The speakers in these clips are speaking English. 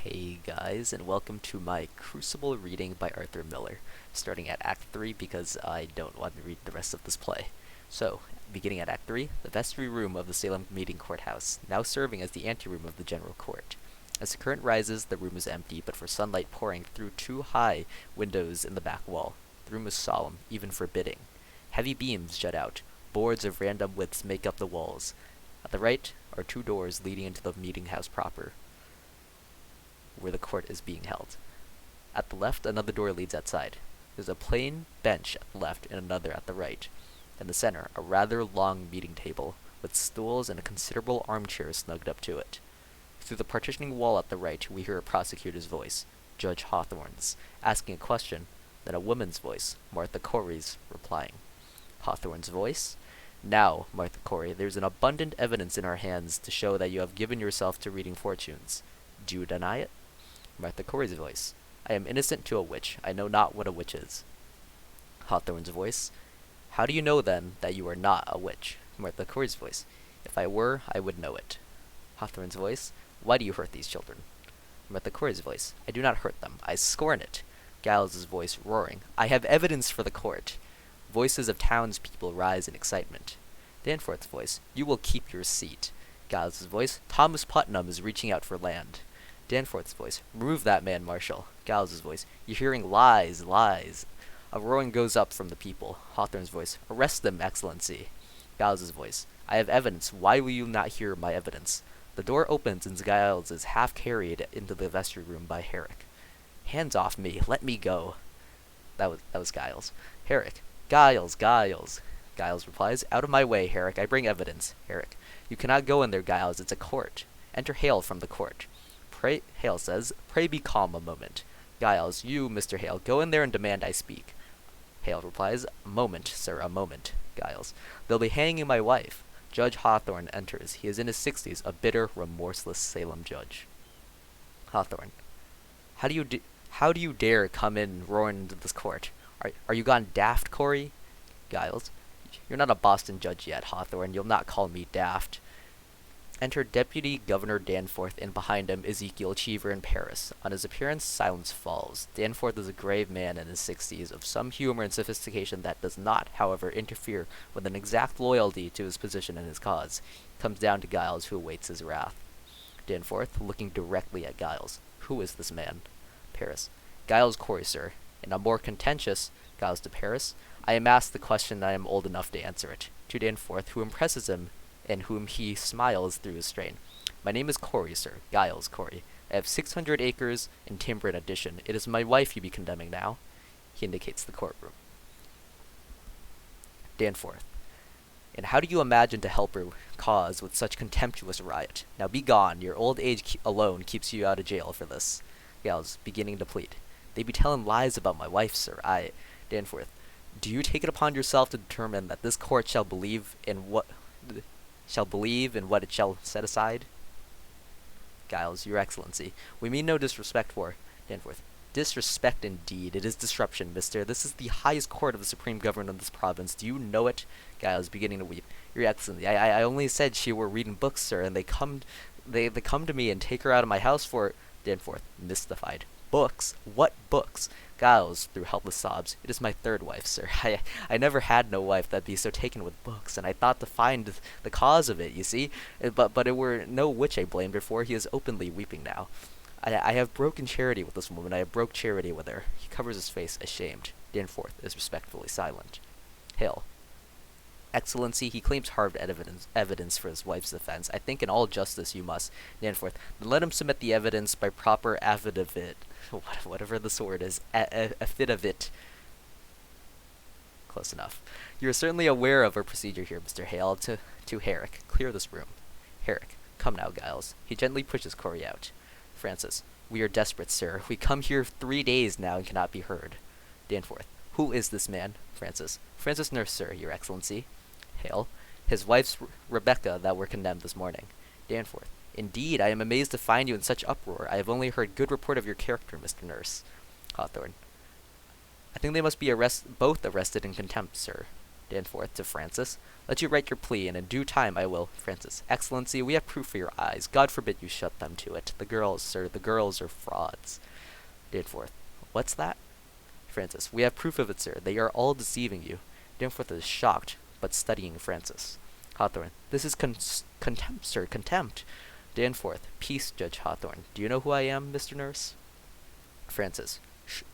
Hey guys, and welcome to my Crucible reading by Arthur Miller, starting at Act 3 because I don't want to read the rest of this play. So, beginning at Act 3, the vestry room of the Salem Meeting Courthouse, now serving as the anteroom of the General Court. As the current rises, the room is empty, but for sunlight pouring through two high windows in the back wall. The room is solemn, even forbidding. Heavy beams jut out. Boards of random widths make up the walls. At the right are two doors leading into the meeting house proper, where the court is being held. At the left, another door leads outside. There's a plain bench at the left and another at the right. In the center, a rather long meeting table, with stools and a considerable armchair snugged up to it. Through the partitioning wall at the right, we hear a prosecutor's voice, Judge Hawthorne's, asking a question, then a woman's voice, Martha Corey's, replying. Hawthorne's voice? Now, Martha Corey, there's an abundant evidence in our hands to show that you have given yourself to reading fortunes. Do you deny it? Martha Corey's voice. I am innocent to a witch. I know not what a witch is. Hawthorne's voice. How do you know, then, that you are not a witch? Martha Corey's voice. If I were, I would know it. Hawthorne's voice. Why do you hurt these children? Martha Corey's voice. I do not hurt them. I scorn it. Giles's voice, roaring. I have evidence for the court. Voices of townspeople rise in excitement. Danforth's voice. You will keep your seat. Giles's voice. Thomas Putnam is reaching out for land. Danforth's voice. Remove that man, Marshal. Giles's voice. You're hearing lies, lies. A roaring goes up from the people. Hawthorne's voice. Arrest them, Excellency. Giles's voice. I have evidence. Why will you not hear my evidence? The door opens and Giles is half carried into the vestry room by Herrick. Hands off me. Let me go. That was Giles. Herrick. Giles. Giles replies. Out of my way, Herrick. I bring evidence. Herrick. You cannot go in there, Giles. It's a court. Enter Hale from the court. Hale says, Pray be calm a moment. Giles, you, Mr. Hale, go in there and demand I speak. Hale replies, A moment, sir, a moment. Giles, they'll be hanging my wife. Judge Hawthorne enters. He is in his 60s, a bitter, remorseless Salem judge. Hawthorne, how do you dare come in roaring into this court? Are you gone daft, Corey? Giles, you're not a Boston judge yet, Hawthorne. You'll not call me daft. Enter Deputy Governor Danforth, and behind him Ezekiel Cheever in Paris. On his appearance, silence falls. Danforth is a grave man in his 60s, of some humor and sophistication that does not, however, interfere with an exact loyalty to his position and his cause. He comes down to Giles, who awaits his wrath. Danforth, looking directly at Giles. Who is this man? Paris. Giles Corey, sir. In a more contentious, Giles to Paris. I am asked the question and I am old enough to answer it. To Danforth, who impresses him, and whom he smiles through his strain. My name is Corey, sir. Giles Corey. I have 600 acres and timber in addition. It is my wife you be condemning now. He indicates the courtroom. Danforth. And how do you imagine to help her cause with such contemptuous riot? Now be gone. Your old age alone keeps you out of jail for this. Giles, beginning to plead. They be telling lies about my wife, sir. Danforth. Do you take it upon yourself to determine that this court shall believe in what it shall set aside? Giles, your excellency, we mean no disrespect for Danforth. Disrespect indeed. It is disruption, mister. This is the highest court of the supreme government of this province. Do you know it? Giles, beginning to weep. Your excellency, I only said she were reading books, sir, and they come to me and take her out of my house for Danforth, mystified. Books? What books? Giles, through helpless sobs, it is my third wife, sir. I never had no wife that be so taken with books, and I thought to find the cause of it, you see. But it were no witch I blamed her for. He is openly weeping now. I have broken charity with this woman. I have broke charity with her. He covers his face, ashamed. Danforth is respectfully silent. Hale. Excellency, he claims hard evidence for his wife's defense. I think in all justice you must. Danforth. Then let him submit the evidence by proper affidavit. Whatever this word is. Affidavit. Close enough. You are certainly aware of our procedure here, Mr. Hale. To Herrick. Clear this room. Herrick. Come now, Giles. He gently pushes Corey out. Francis. We are desperate, sir. We come here 3 days now and cannot be heard. Danforth. Who is this man? Francis. Francis Nurse, sir, your excellency. Hale. His wife's Rebecca that were condemned this morning. Danforth. Indeed, I am amazed to find you in such uproar. I have only heard good report of your character, Mr. Nurse. Hawthorne. I think they must be both arrested in contempt, sir. Danforth to Francis. Let you write your plea, and in due time I will. Francis. Excellency, we have proof for your eyes. God forbid you shut them to it. The girls, sir, the girls are frauds. Danforth. What's that? Francis. We have proof of it, sir. They are all deceiving you. Danforth is shocked, but studying Francis. Hawthorne. This is contempt, sir, contempt. Danforth. Peace, Judge Hawthorne. Do you know who I am, Mr. Nurse? Francis.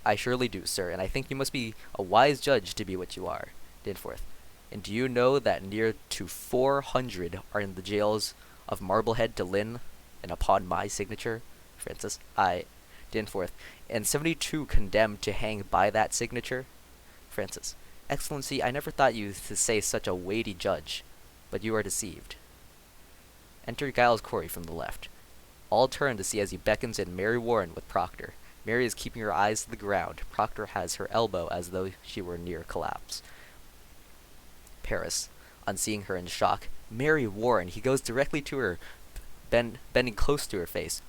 I surely do, sir, and I think you must be a wise judge to be what you are. Danforth. And do you know that near to 400 are in the jails of Marblehead to Lynn, and upon my signature? Francis. Danforth. And 72 condemned to hang by that signature? Francis. Excellency, I never thought you to say such a weighty judge, but you are deceived. Enter Giles Corey from the left. All turn to see as he beckons in Mary Warren with Proctor. Mary is keeping her eyes to the ground. Proctor has her elbow as though she were near collapse. Paris, on seeing her in shock. Mary Warren, he goes directly to her, bending close to her face.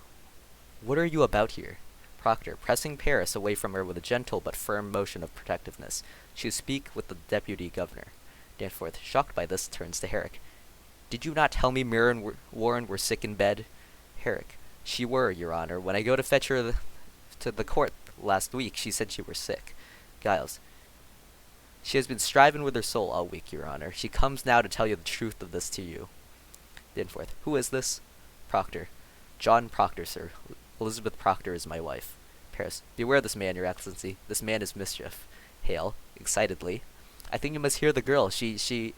What are you about here? Proctor, pressing Paris away from her with a gentle but firm motion of protectiveness. She speak with the deputy governor. Danforth, shocked by this, turns to Herrick. Did you not tell me Mary Warren were sick in bed? Herrick, she were, your honor. When I go to fetch her to the court last week, she said she were sick. Giles, she has been striving with her soul all week, your honor. She comes now to tell you the truth of this to you. Danforth, who is this? Proctor, John Proctor, sir. Elizabeth Proctor is my wife. Paris, beware this man, your excellency. This man is mischief. Hale, excitedly. I think you must hear the girl. She...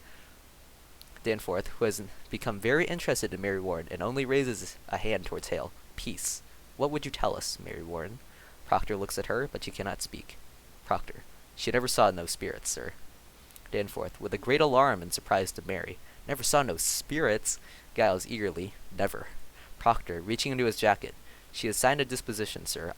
Danforth, who has become very interested in Mary Warren, and only raises a hand towards Hale. Peace. What would you tell us, Mary Warren? Proctor looks at her, but she cannot speak. Proctor. She never saw no spirits, sir. Danforth, with a great alarm and surprise to Mary. Never saw no spirits? Giles eagerly. Never. Proctor, reaching into his jacket. She has signed a disposition, sir.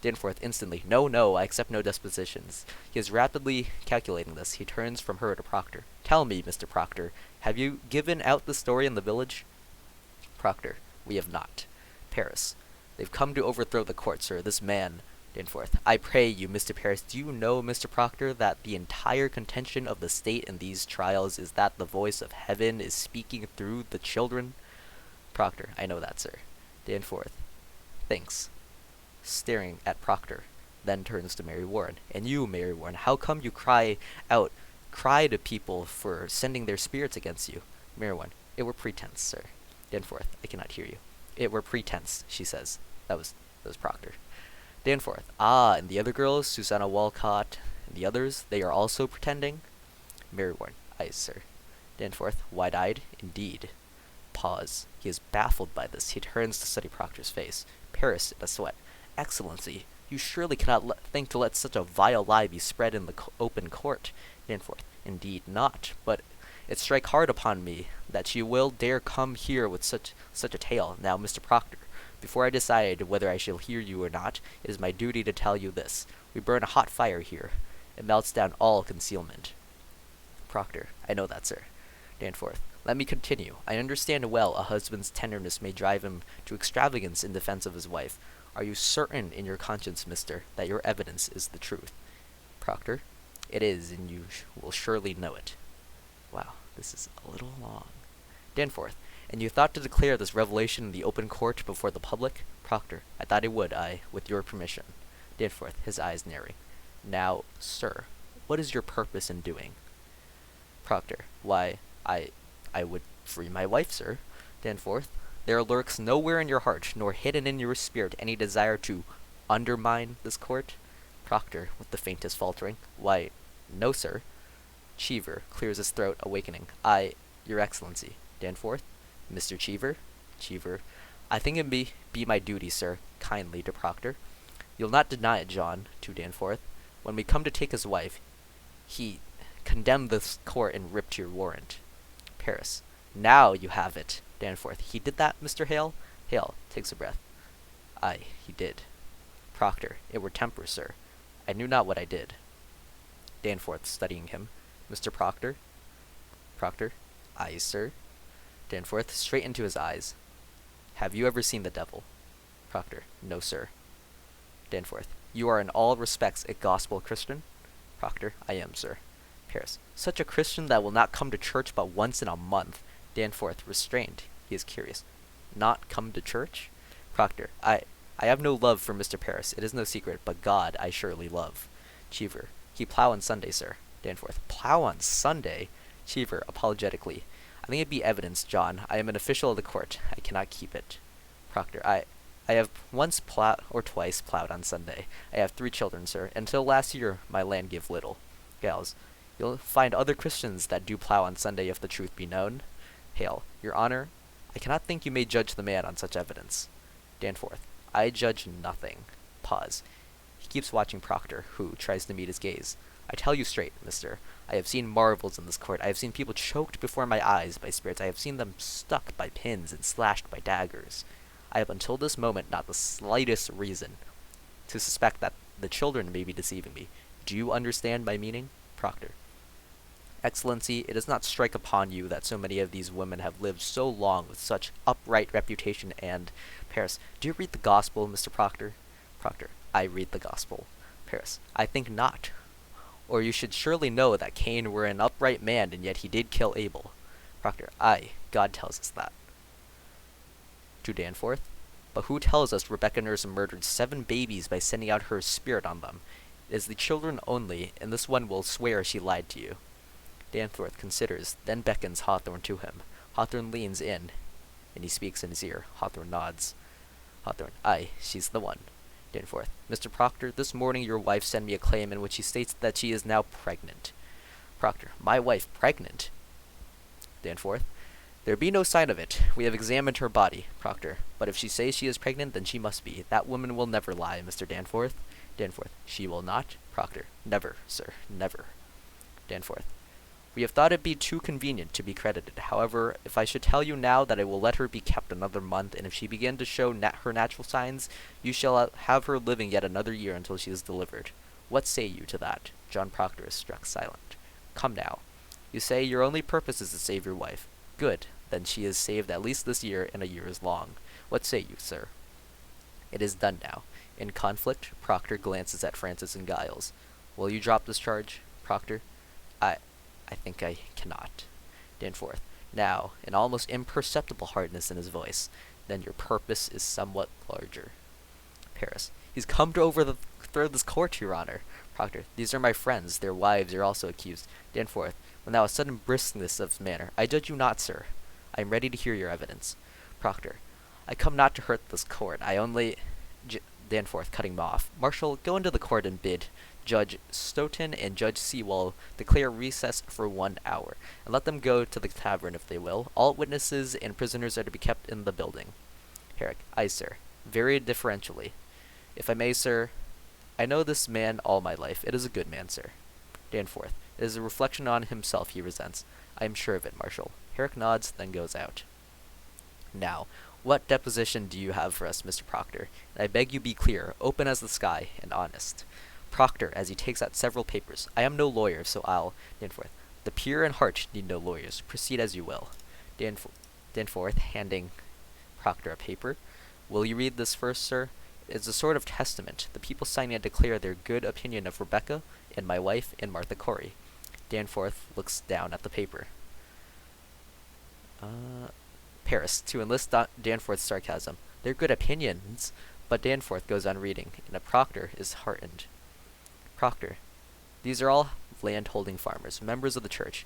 Danforth instantly. No, I accept no dispositions. He is rapidly calculating this. He turns from her to Proctor. Tell me, Mr. Proctor, have you given out the story in the village? Proctor. We have not. Paris. They've come to overthrow the court, sir. This man... Danforth. I pray you, Mr. Paris, do you know, Mr. Proctor, that the entire contention of the state in these trials is that the voice of heaven is speaking through the children? Proctor. I know that, sir. Danforth. Thanks. Staring at Proctor, then turns to Mary Warren. And you, Mary Warren, how come you cry to people for sending their spirits against you? Mary Warren. It were pretense, sir. Danforth. I cannot hear you. It were pretense, she says. That was Proctor. Danforth. And the other girls, Susanna Walcott, and the others, they are also pretending? Mary Warren. Aye, sir. Danforth. Wide-eyed. Indeed. Pause. He is baffled by this. He turns to study Proctor's face. Paris in a sweat. Excellency, you surely cannot think to let such a vile lie be spread in the open court. Danforth. Indeed not, but it strike hard upon me that you will dare come here with such a tale. Now, Mr. Proctor, before I decide whether I shall hear you or not, it is my duty to tell you this. We burn a hot fire here. It melts down all concealment. Proctor. I know that, sir. Danforth. Let me continue. I understand well a husband's tenderness may drive him to extravagance in defense of his wife. Are you certain in your conscience, mister, that your evidence is the truth? Proctor. It is, and you will surely know it. Wow, this is a little long. Danforth. And you thought to declare this revelation in the open court before the public? Proctor. I thought I would, with your permission. Danforth, his eyes narrowing. Now, sir, what is your purpose in doing? Proctor. Why, I would free my wife, sir. Danforth. There lurks nowhere in your heart, nor hidden in your spirit, any desire to undermine this court? Proctor, with the faintest faltering. Why, no, sir. Cheever clears his throat, awakening. Your excellency. Danforth. Mr. Cheever. Cheever. I think it be my duty, sir, kindly to Proctor. You'll not deny it, John, to Danforth. When we come to take his wife, he condemned this court and ripped your warrant. Paris. Now you have it. Danforth. He did that, Mr. Hale? Hale takes a breath. Aye, he did. Proctor. It were temper, sir. I knew not what I did. Danforth, studying him. Mr. Proctor. Proctor. Aye, sir. Danforth, straight into his eyes. Have you ever seen the devil? Proctor. No, sir. Danforth. You are in all respects a gospel Christian? Proctor. I am, sir. Paris. Such a Christian that will not come to church but once in a month. Danforth, restrained. He is curious. Not come to church? Proctor. I have no love for Mr. Paris. It is no secret, but God I surely love. Cheever. He plow on Sunday, sir. Danforth. Plow on Sunday? Cheever, apologetically. I think it be evidence, John. I am an official of the court. I cannot keep it. Proctor. I have once or twice plowed on Sunday. I have 3 children, sir. Until last year, my land gave little. Giles. You'll find other Christians that do plow on Sunday if the truth be known. Hale. Your Honor, I cannot think you may judge the man on such evidence. Danforth. I judge nothing. Pause. He keeps watching Proctor, who tries to meet his gaze. I tell you straight, mister. I have seen marvels in this court. I have seen people choked before my eyes by spirits. I have seen them stuck by pins and slashed by daggers. I have until this moment not the slightest reason to suspect that the children may be deceiving me. Do you understand my meaning? Proctor. Excellency, it does not strike upon you that so many of these women have lived so long with such upright reputation and... Paris. Do you read the gospel, Mr. Proctor? Proctor. I read the gospel. Paris. I think not. Or you should surely know that Cain were an upright man, and yet he did kill Abel. Proctor. Aye, God tells us that. To Danforth. But who tells us Rebecca Nurse murdered 7 babies by sending out her spirit on them? It is the children only, and this one will swear she lied to you. Danforth considers, then beckons Hawthorne to him. Hawthorne leans in, and he speaks in his ear. Hawthorne nods. Hawthorne. Aye, she's the one. Danforth. Mr. Proctor, this morning your wife sent me a claim in which she states that she is now pregnant. Proctor. My wife pregnant? Danforth. There be no sign of it. We have examined her body. Proctor. But if she says she is pregnant, then she must be. That woman will never lie, Mr. Danforth. Danforth. She will not? Proctor. Never, sir. Never. Danforth. We have thought it be too convenient to be credited. However, if I should tell you now that I will let her be kept another month, and if she begin to show her natural signs, you shall have her living yet another year until she is delivered. What say you to that? John Proctor is struck silent. Come now. You say your only purpose is to save your wife. Good. Then she is saved at least this year, and a year is long. What say you, sir? It is done now. In conflict, Proctor glances at Francis and Giles. Will you drop this charge? Proctor. I think I cannot. Danforth. Now, an almost imperceptible hardness in his voice. Then your purpose is somewhat larger. Paris. He's come to overthrow this court, Your Honor. Proctor. These are my friends. Their wives are also accused. Danforth. With now a sudden briskness of manner. I judge you not, sir. I am ready to hear your evidence. Proctor. I come not to hurt this court. I only... Danforth, cutting him off. Marshal, go into the court and bid Judge Stoughton and Judge Sewell declare recess for 1 hour, and let them go to the tavern if they will. All witnesses and prisoners are to be kept in the building. Herrick. Aye, sir. Very deferentially. If I may, sir, I know this man all my life. It is a good man, sir. Danforth. It is a reflection on himself he resents. I am sure of it, Marshal. Herrick nods, then goes out. Now, what deposition do you have for us, Mr. Proctor? And I beg you be clear, open as the sky, and honest. Proctor, as he takes out several papers. I am no lawyer, so I'll... Danforth. The pure in heart need no lawyers. Proceed as you will. Danforth, handing Proctor a paper. Will you read this first, sir? It's a sort of testament. The people signing it declare their good opinion of Rebecca, and my wife, and Martha Corey. Danforth looks down at the paper. Paris, to enlist Danforth's sarcasm. They're good opinions. But Danforth goes on reading, and a Proctor is heartened. Proctor. These are all land-holding farmers, members of the church.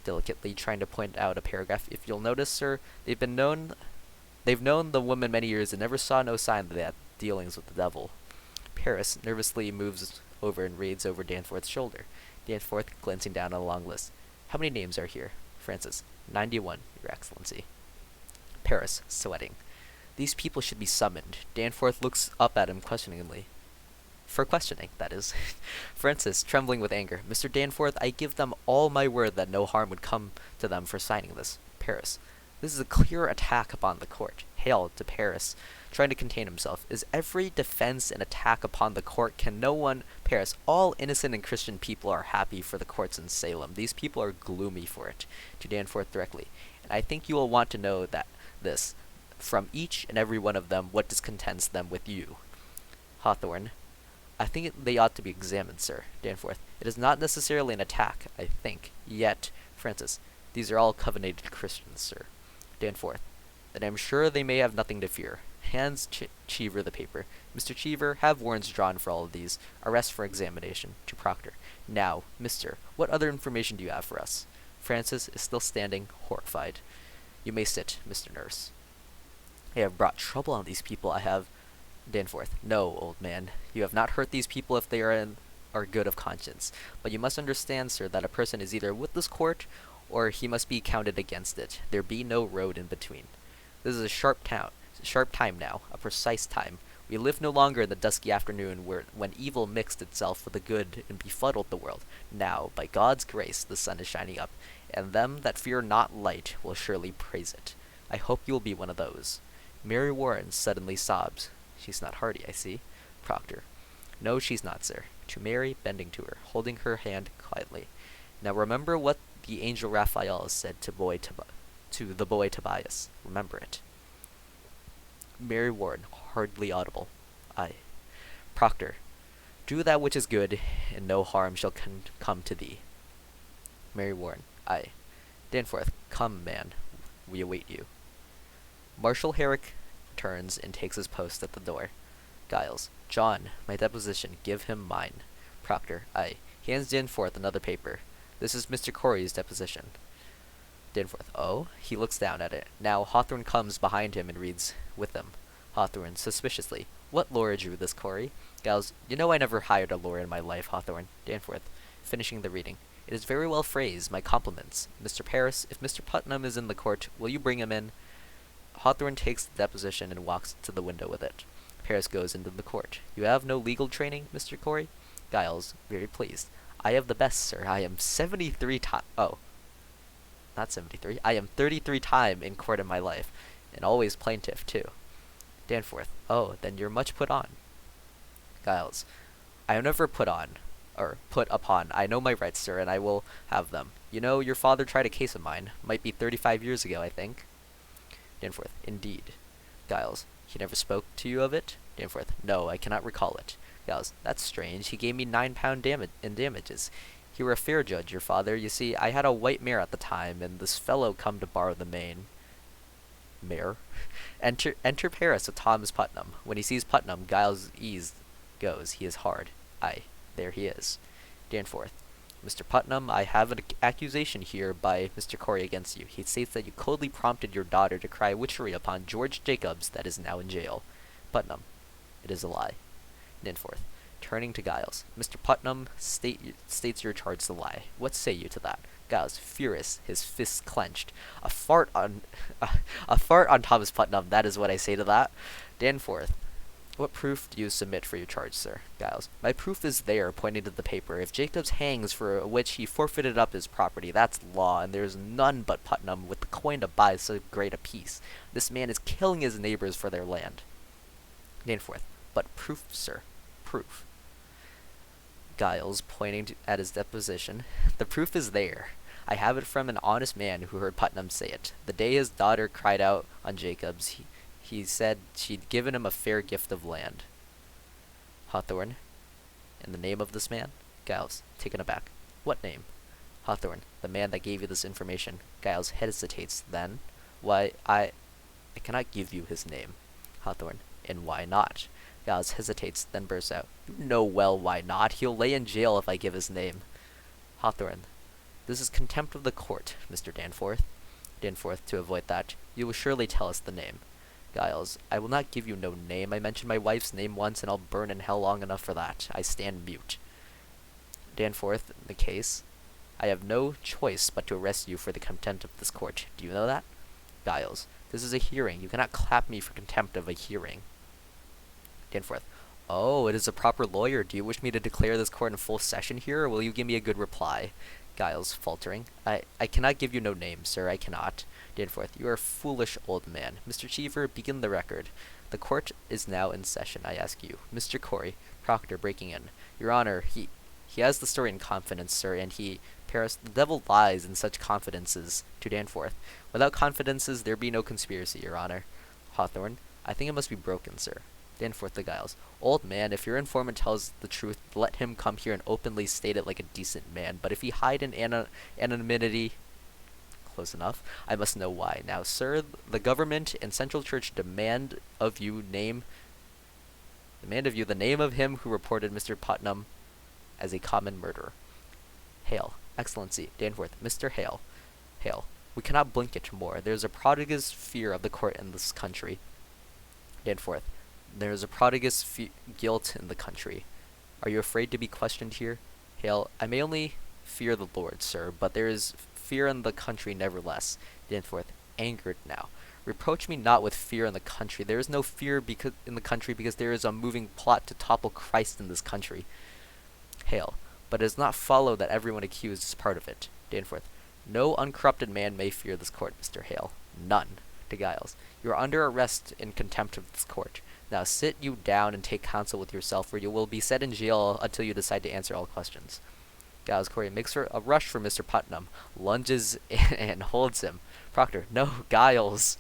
Delicately trying to point out a paragraph. If you'll notice, sir, they've known the woman many years and never saw no sign that they had dealings with the devil. Paris nervously moves over and reads over Danforth's shoulder. Danforth glancing down on a long list. How many names are here? Francis. 91, Your Excellency. Paris, sweating. These people should be summoned. Danforth looks up at him questioningly. For questioning, that is. Francis, trembling with anger. Mr. Danforth, I give them all my word that no harm would come to them for signing this. Paris. This is a clear attack upon the court. Hail to Paris, trying to contain himself. Is every defense an attack upon the court? Can no one... Paris. All innocent and Christian people are happy for the courts in Salem. These people are gloomy for it. To Danforth directly. And I think you will want to know that this, from each and every one of them, what discontents them with you. Hawthorne. I think they ought to be examined, sir. Danforth. It is not necessarily an attack, I think. Yet, Francis, these are all covenanted Christians, sir. Danforth. Then I'm sure they may have nothing to fear. Hands Cheever the paper. Mr. Cheever, have warrants drawn for all of these. Arrest for examination. To Proctor. Now, mister, what other information do you have for us? Francis is still standing, horrified. You may sit, Mr. Nurse. I have brought trouble on these people. I have... Danforth. No, old man. You have not hurt these people if they are good of conscience. But you must understand, sir, that a person is either with this court, or he must be counted against it. There be no road in between. This is a sharp time now, a precise time. We live no longer in the dusky afternoon when evil mixed itself with the good and befuddled the world. Now, by God's grace, the sun is shining up, and them that fear not light will surely praise it. I hope you will be one of those. Mary Warren suddenly sobs. She's not hearty, I see. Proctor. No, she's not, sir. To Mary, bending to her, holding her hand quietly. Now remember what the angel Raphael said to the boy Tobias. Remember it. Mary Warren, hardly audible. Aye. Proctor. Do that which is good, and no harm shall come to thee. Mary Warren. Aye. Danforth. Come, man. We await you. Marshal Herrick turns and takes his post at the door. Giles. John, my deposition. Give him mine. Proctor. Aye. He hands Danforth another paper. This is Mr. Corey's deposition. Danforth. Oh? He looks down at it. Now Hawthorne comes behind him and reads with him. Hawthorne, suspiciously. What lawyer drew this, Corey? Giles. You know I never hired a lawyer in my life, Hawthorne. Danforth. Finishing the reading. It is very well phrased. My compliments. Mr. Paris, if Mr. Putnam is in the court, will you bring him in? Hawthorne takes the deposition and walks to the window with it. Paris goes into the court. You have no legal training, Mr. Corey? Giles, very pleased. I have the best, sir. I am 73 times... Oh. Not 73. I am 33 time in court in my life. And always plaintiff, too. Danforth. Oh, then you're much put on. Giles. I am never put on. Or put upon. I know my rights, sir, and I will have them. You know, your father tried a case of mine. Might be 35 years ago, I think. Danforth. Indeed. Giles. He never spoke to you of it? Danforth. No, I cannot recall it. Giles. That's strange. He gave me £9 in damages. He were a fair judge, your father. You see, I had a white mare at the time, and this fellow come to borrow the mane. Mare? Enter Paris with Thomas Putnam. When he sees Putnam, Giles' ease goes. He is hard. Aye, there he is. Danforth. Mr. Putnam, I have an accusation here by Mr. Corey against you. He states that you coldly prompted your daughter to cry witchery upon George Jacobs that is now in jail. Putnam. It is a lie. Danforth. Turning to Giles. Mr. Putnam states your charge to lie. What say you to that? Giles, furious, his fists clenched. A fart on Thomas Putnam, that is what I say to that. Danforth. What proof do you submit for your charge, sir? Giles. My proof is there, pointing to the paper. If Jacobs hangs for which he forfeited up his property, that's law, and there is none but Putnam with the coin to buy so great a piece. This man is killing his neighbors for their land. Danforth. But proof, sir. Proof. Giles, pointing at his deposition. The proof is there. I have it from an honest man who heard Putnam say it. The day his daughter cried out on Jacobs, he said she'd given him a fair gift of land. Hawthorne. In the name of this man? Giles, taken aback. What name? Hawthorne. The man that gave you this information. Giles hesitates. Then? Why, I cannot give you his name. Hawthorne. And why not? Giles hesitates, then bursts out. You know well why not. He'll lay in jail if I give his name. Hawthorne. This is contempt of the court, Mr. Danforth. Danforth, to avoid that. You will surely tell us the name. Giles. I will not give you no name. I mentioned my wife's name once, and I'll burn in hell long enough for that. I stand mute. Danforth. The case. I have no choice but to arrest you for the contempt of this court. Do you know that? Giles. This is a hearing. You cannot clap me for contempt of a hearing. Danforth. Oh, it is a proper lawyer. Do you wish me to declare this court in full session here, or will you give me a good reply? Giles, faltering. I cannot give you no name, sir. I cannot. Danforth. You are a foolish old man. Mr. Cheever, begin the record. The court is now in session, I ask you. Mr. Corey. Proctor, breaking in. Your Honor, he has the story in confidence, sir, and Paris, the devil lies in such confidences. To Danforth. Without confidences, there be no conspiracy, Your Honor. Hawthorne. I think it must be broken, sir. Danforth to Giles. Old man, if your informant tells the truth, let him come here and openly state it like a decent man. But if he hide in anonymity, close enough, I must know why. Now, sir, the government and Central Church demand of you the name of him who reported Mr. Putnam as a common murderer. Hale, Excellency, Danforth, Mr. Hale. Hale, we cannot blink it more. There is a prodigious fear of the court in this country. Danforth, there is a prodigious guilt in the country. Are you afraid to be questioned here? Hale, I may only fear the Lord, sir, but there is fear in the country nevertheless. Danforth, angered now. Reproach me not with fear in the country. There is no fear in the country because there is a moving plot to topple Christ in this country. Hale, but it does not follow that everyone accused is part of it. Danforth, no uncorrupted man may fear this court, Mr. Hale. None. To Giles, you are under arrest in contempt of this court. Now sit you down and take counsel with yourself, or you will be set in jail until you decide to answer all questions. Giles Corey makes a rush for Mr. Putnam, lunges and holds him. Proctor, no, Giles.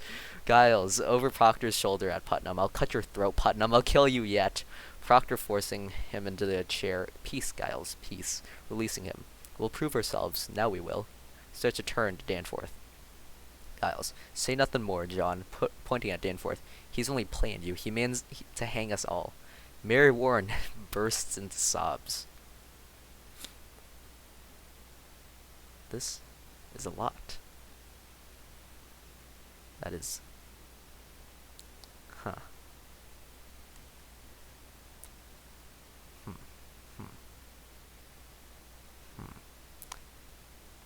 Giles, over Proctor's shoulder at Putnam. I'll cut your throat, Putnam. I'll kill you yet. Proctor forcing him into the chair. Peace, Giles, peace. Releasing him. We'll prove ourselves. Now we will. Starts to turn to Danforth. Giles, say nothing more, John, pointing at Danforth. He's only playing you. He means to hang us all. Mary Warren bursts into sobs. This is a lot. That is... Huh.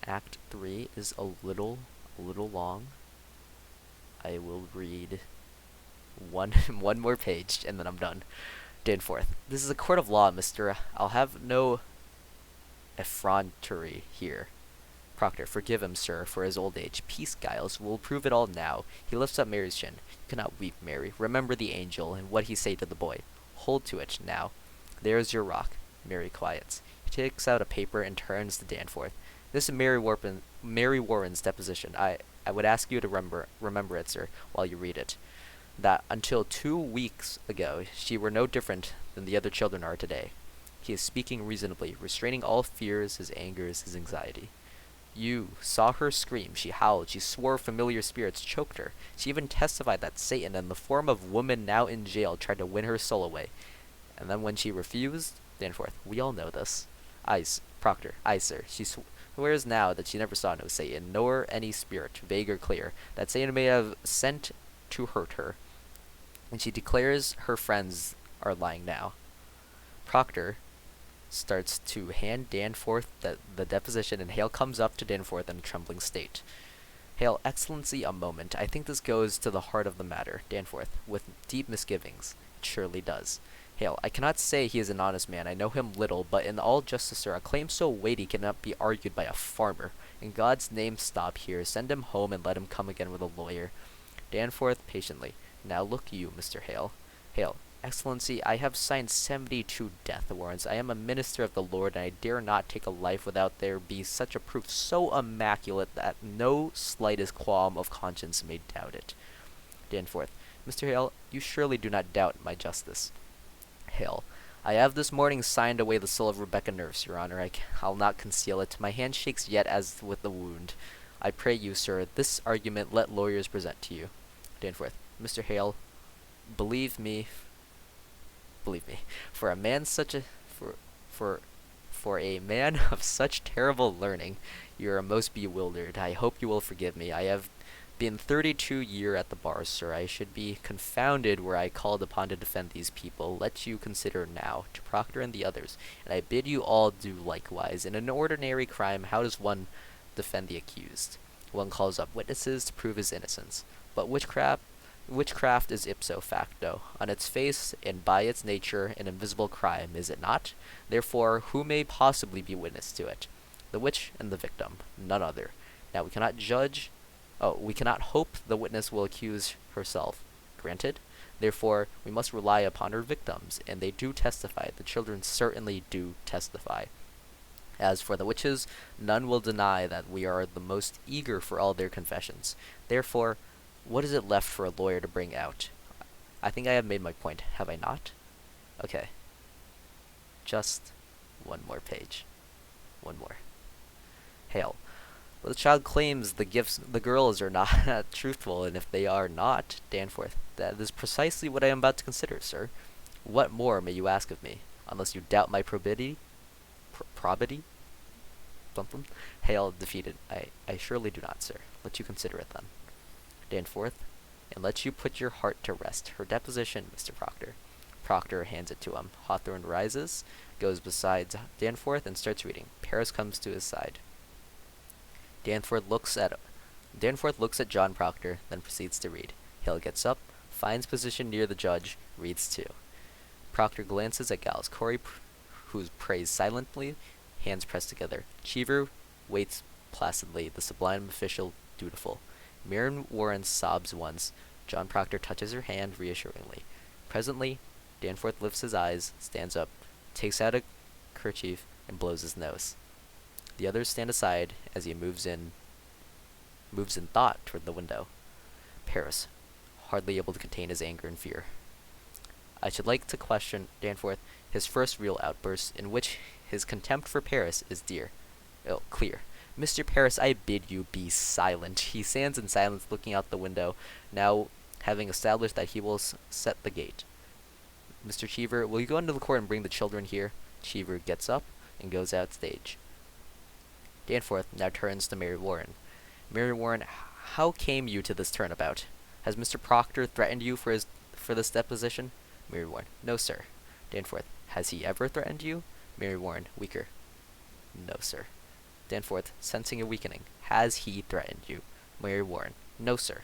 Act 3 is a little long. I will read one more page and then I'm done. Danforth, this is a court of law, mister. I'll have no effrontery here. Proctor, forgive him, sir, for his old age. Peace, Giles. We'll prove it all now. He lifts up Mary's chin. You cannot weep, Mary. Remember the angel and what he said to the boy. Hold to it, now. There is your rock. Mary quiets. He takes out a paper and turns to Danforth. This is Mary Warren's deposition. I would ask you to remember it, sir, while you read it. That until 2 weeks ago, she were no different than the other children are today. He is speaking reasonably, restraining all fears, his angers, his anxiety. You saw her scream. She howled. She swore familiar spirits choked her. She even testified that Satan, in the form of woman now in jail, tried to win her soul away. And then when she refused, Danforth, we all know this. Proctor, sir. She swears now that she never saw no Satan, nor any spirit, vague or clear, that Satan may have sent to hurt her. And she declares her friends are lying now. Proctor starts to hand Danforth the deposition, and Hale comes up to Danforth in a trembling state. Hale, Excellency, a moment. I think this goes to the heart of the matter. Danforth, with deep misgivings. It surely does. Hale, I cannot say he is an honest man. I know him little, but in all justice, sir, a claim so weighty cannot be argued by a farmer. In God's name, stop here. Send him home and let him come again with a lawyer. Danforth, patiently. Now look you, Mr. Hale. Hale, Excellency, I have signed 72 death warrants. I am a minister of the Lord, and I dare not take a life without there be such a proof so immaculate that no slightest qualm of conscience may doubt it. Danforth, Mr. Hale, you surely do not doubt my justice. Hale, I have this morning signed away the soul of Rebecca Nurse, Your Honor. I'll not conceal it. My hand shakes yet as with the wound. I pray you, sir, this argument let lawyers present to you. Danforth, Mr. Hale, believe me, for a man for a man of such terrible learning, you are most bewildered. I hope you will forgive me. I have been 32 years at the bar, sir. I should be confounded were I called upon to defend these people. Let you consider now, to Proctor and the others, and I bid you all do likewise. In an ordinary crime, how does one defend the accused? One calls up witnesses to prove his innocence. But witchcraft is ipso facto, on its face and by its nature, an invisible crime, is it not? Therefore, who may possibly be witness to it? The witch and the victim, none other. Now we cannot hope the witness will accuse herself. Granted. Therefore, we must rely upon her victims, and they do testify. The children certainly do testify. As for the witches, none will deny that we are the most eager for all their confessions. Therefore, what is it left for a lawyer to bring out? I think I have made my point, have I not? Okay. Just one more page. One more. Hail. Well, the child claims the girls are not truthful, and if they are not, Danforth, that is precisely what I am about to consider, sir. What more may you ask of me, unless you doubt my probity? Probity? Something? Hale defeated. I surely do not, sir. Let you consider it, then. Danforth, and let you put your heart to rest. Her deposition, Mr. Proctor. Proctor hands it to him. Hawthorne rises, goes beside Danforth, and starts reading. Paris comes to his side. Danforth looks at John Proctor, then proceeds to read. Hale gets up, finds position near the judge, reads too. Proctor glances at Giles Corey, who prays silently, hands pressed together. Cheever waits placidly, the sublime official dutiful. Miriam Warren sobs once. John Proctor touches her hand reassuringly. Presently, Danforth lifts his eyes, stands up, takes out a kerchief, and blows his nose. The others stand aside as he moves in thought toward the window. Paris, hardly able to contain his anger and fear. I should like to question Danforth, his first real outburst, in which his contempt for Paris is clear. Mr. Paris, I bid you be silent. He stands in silence, looking out the window, now having established that he will set the gate. Mr. Cheever, will you go into the court and bring the children here? Cheever gets up and goes outstage. Danforth now turns to Mary Warren. Mary Warren, how came you to this turnabout? Has Mr. Proctor threatened you for this deposition? Mary Warren, no, sir. Danforth, has he ever threatened you? Mary Warren, weaker. No, sir. Danforth, sensing a weakening, has he threatened you? Mary Warren, no, sir.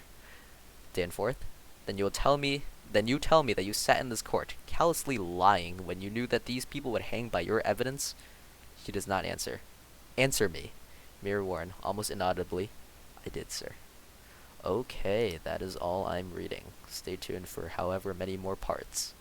Danforth, then you tell me that you sat in this court, callously lying when you knew that these people would hang by your evidence? She does not answer. Answer me. Mary Warren, almost inaudibly, I did, sir. Okay, that is all I'm reading. Stay tuned for however many more parts.